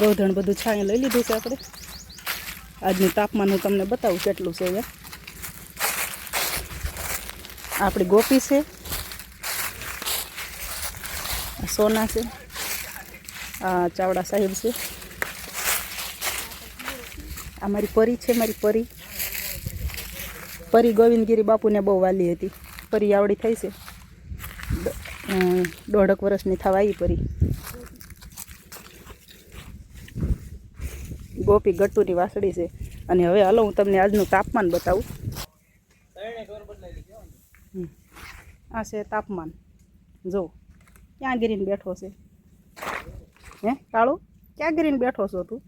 ગૌધણ બધું છાંય લઈ લીધું છે આપણે. આજનું તાપમાન હું તમને બતાવું કેટલું છે. અહીંયા આપણી ગોપી છે, સોના છે, આ ચાવડા સાહેબ છે, આ મારી પરી છે. મારી પરી ગોવિંદગીરી બાપુને બહુ વાલી હતી. પરી આવડી થઈ છે, 1.5 વર્ષની થવા આવી પરી. ગોપી ગટ્ટુની વાસળી છે. અને હવે હાલો હું તમને આજનું તાપમાન બતાવું. આ છે તાપમાન. જો ક્યાં ગીરીને બેઠો છે? હે કાળું, ક્યાં ગીરીને બેઠો છો તું?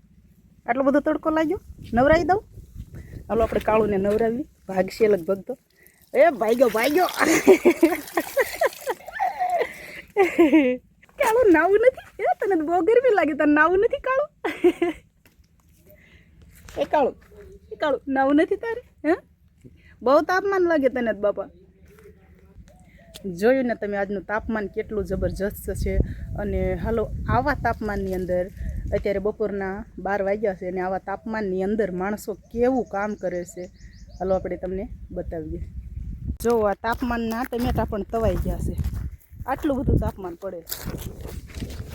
આટલો બધો તડકો લાગ્યો? નવરાવી દઉં? હાલો આપણે કાળુને નવરાવી. ભાગશે લગભગ તો. એ ભાગ્યો કાળું નાવું નથી. એ તને બહુ ગરમી લાગે, તને નાવું નથી કાળું? એ કાળું નાવું નથી તારે? હે બહુ તાપમાન લાગે તને જ બાપા. જોયું ને તમે આજનું તાપમાન કેટલું જબરજસ્ત છે. અને હાલો આવા તાપમાનની અંદર અત્યારે બપોરના 12 વાગ્યા છે અને આવા તાપમાનની અંદર માણસો કેવું કામ કરે છે. હાલો આપણે તમને બતાવીએ. જો આ તાપમાનના ટમેટા પણ તવાઈ ગયા છે. આટલું બધું તાપમાન પડે.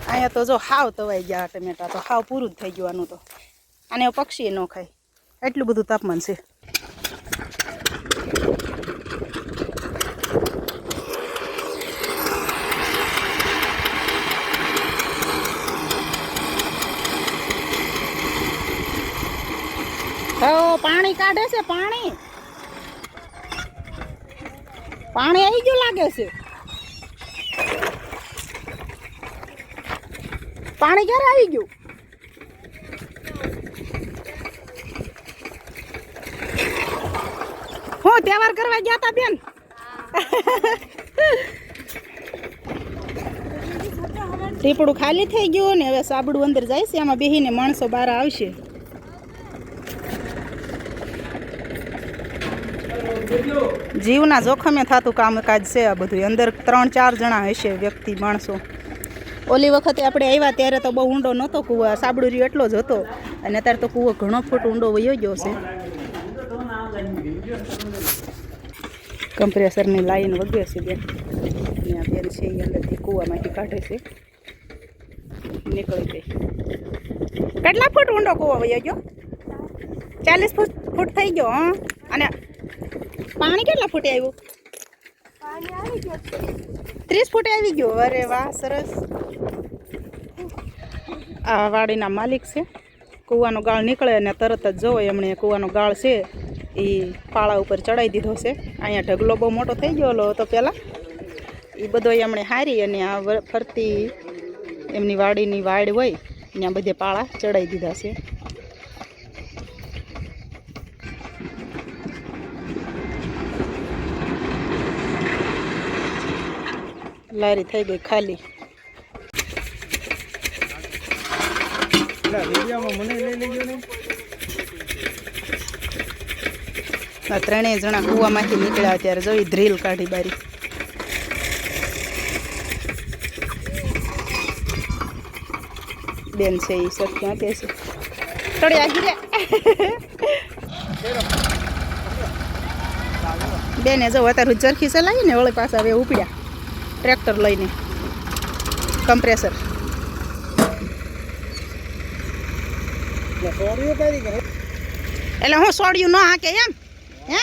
અહીંયા તો જો હાવ તવાઈ ગયા ટમેટા, તો હાવ પૂરું જ થઈ ગયું આનું તો. આને પક્ષી ન ખાય એટલું બધું તાપમાન છે. પાણી કાઢે છે. પાણી આવી ગયું લાગે છે. પાણી ક્યારે આવી ગયું? હું તહેવાર કરવા ગયા તા બેન? ટીપડું ખાલી થઈ ગયું ને હવે સાબડું અંદર જાય છે. આમાં બેહીને માણસો બહાર આવશે. જીવના જોખમે થતું કામકાજ છે આ બધું. અંદર 3-4 જણા હશે વ્યક્તિ, માણસો. ઓલી વખતે આપણે આવ્યા ત્યારે તો બહુ ઊંડો નહોતો કૂવો, સાબડું રહ્યો એટલો જ હતો. અને અત્યારે તો કૂવો ઘણો ફૂટ ઊંડો વયો ગયો છે. કમ્પ્રેસરની લાઈન વગે છે બેન. અને આ બેન છે એ અંદરથી કૂવામાંથી કાઢે છે. નીકળી ગઈ. કેટલા ફૂટ ઊંડો કૂવો વયો ગયો? 40 ફૂટ થઈ ગયો. હા. અને પાણી કેટલા ફૂટે આવ્યું? 30 ફૂટે આવી ગયું. અરે વાહ, સરસ. આ વાડીના માલિક છે. કૂવાનો ગાળ નીકળે અને તરત જ જોવો એમણે કૂવાનો ગાળ છે એ પાળા ઉપર ચડાવી દીધો છે. અહીંયા ઢગલો બહુ મોટો થઈ ગયો હતો પહેલાં. એ બધો એમણે હારી અને આ ફરતી એમની વાડીની વાડ હોય ત્યાં બધે પાળા ચડાવી દીધા છે. લારી થઈ ગઈ ખાલી. આ 3 જણા કૂવામાંથી નીકળ્યા ત્યારે જોઈ ધ્રીલ કાઢી બારી. બેન છે એ સર ક્યાં કે છે? થોડી આગી રે બેને જો અત્યારે ચરખી ચલાવી ને વળી પાછા હવે ઉપડ્યા ટ્રેક્ટર લઈને. કમ્પ્રેસર એટલે હું સોડ્યું ન હાકે એમ? હે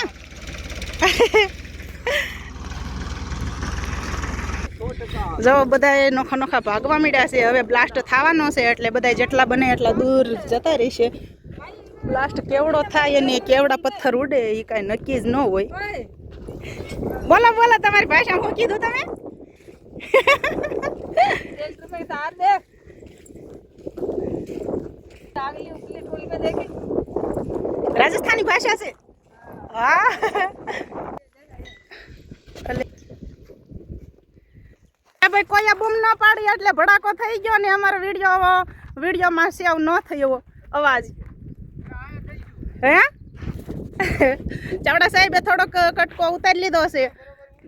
જો બધા નોખા નોખા ભાગવા માંડ્યા છે. હવે બ્લાસ્ટ થવાનો છે એટલે બધા જેટલા બને એટલા દૂર જતા રહેશે. બ્લાસ્ટ કેવડો થાય અને કેવડા પથ્થર ઉડે એ કાંઈ નક્કી જ ન હોય. બોલો તમારી ભાષામાં શું કીધું તમે? રાજસ્થાની ભાષા છે. હા ભાઈ કોઈ બૂમ ન પાડી એટલે ભડાકો થઈ ગયો ને અમારો વિડીયોમાં સેવ ન થયો અવાજ. હે ચાવડા સાહેબે થોડોક કટકો ઉતારી લીધો છે.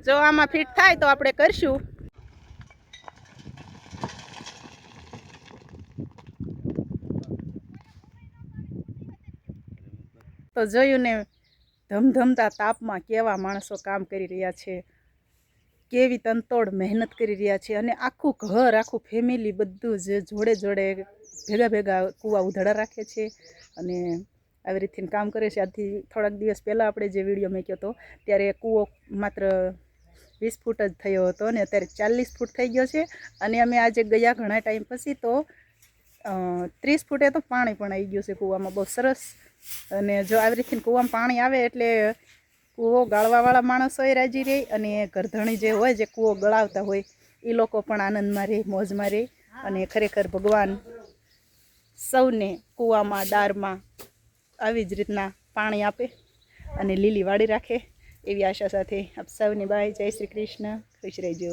જો આમાં ફિટ થાય તો આપણે કરશું. તો જોયું ને ધમધમતા તાપમાં કેવા માણસો કામ કરી રહ્યા છે, કેવી તનતોડ મહેનત કરી રહ્યા છે, અને આખું ઘર આખું ફેમિલી બધું જ જોડે જોડે ભેગા કૂવા ઉધાડા રાખે છે અને આવી રીતે કામ કરે છે. આજથી થોડાક દિવસ પહેલાં આપણે જે વિડીયો મૂક્યો હતો ત્યારે કૂવો માત્ર 20 ફૂટ જ થયો હતો અને અત્યારે 40 ફૂટ થઈ ગયો છે. અને અમે આજે ગયા ઘણા ટાઈમ પછી તો 30 ફૂટે તો પાણી પણ આવી ગયું છે કૂવામાં, બહુ સરસ. અને જો આવી રીતે કૂવામાં પાણી આવે એટલે કૂવો ગાળવાવાળા માણસોય રાજી રહે અને ગરધણી જે હોય જે કૂવો ગળાવતા હોય એ લોકો પણ આનંદમાં રહે, મોજમાં રહે. અને ખરેખર ભગવાન સૌને કૂવામાં દારમાં આવી જ રીતના પાણી આપે અને લીલી વાડી રાખે એવી આશા સાથે આપ સૌને બાય. જય શ્રી કૃષ્ણ. ખુશ રહેજો.